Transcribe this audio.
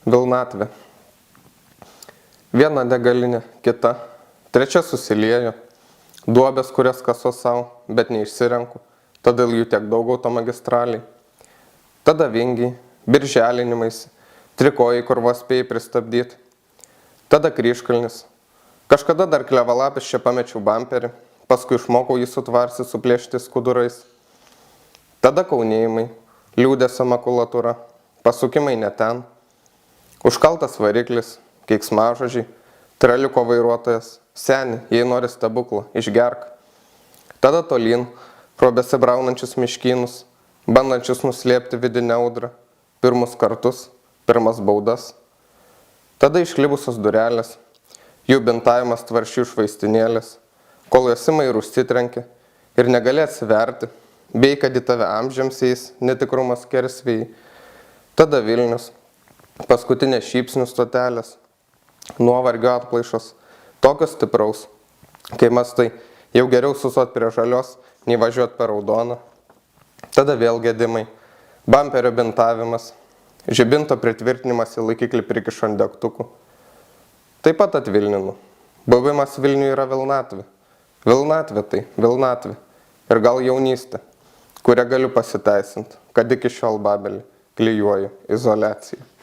Vilnatvė. Viena degalinė, kita, trečia susiliejo, duobės, kurias kaso savo, bet neišsirenku, todėl jų tiek daug automagistraliai. Tada vingiai, birželinimais, trikojai, kur vos spėjai pristabdyti. Tada kryžkalnis. Kažkada dar klevalapis čia pamečiau bamperį, paskui išmokau jį sutvarsi suplėšti skudurais. Tada kaunėjimai, liūdėsio makulatūra, pasukimai ne ten, užkaltas variklis, keiksmažodžiai, traliuko vairuotojas, seni, jei nori stebuklą, išgerk. Tada tolyn, pro besibraunančius miškynus, bandančius nuslėpti vidinę audrą, pirmus kartus, pirmas baudas. Tada išklibusios durelės, jų bintavimas tvaršių švaistinėlės, kol jasimai rūstitrenki ir negali atsiverti, bei kad į tave amžiams eis netikrumas kersvėjai. Tada Vilnius, paskutinės šypsnių stotelės, nuovargio atplaišos, tokios stipraus, kai mastai jau geriau susot prie žalios, nei važiuot per raudoną. Tada vėl gedimai, bamperio bintavimas, žibinto pritvirtinimas į laikiklį prikišant degtukų. Taip pat atvilninu. Buvimas Vilniuje yra vilnatvė. Vilnatvė tai vilnatvė. Ir gal jaunystė, kurią galiu pasiteisinti, kad iki šiol babelį klijuoju izoliaciją.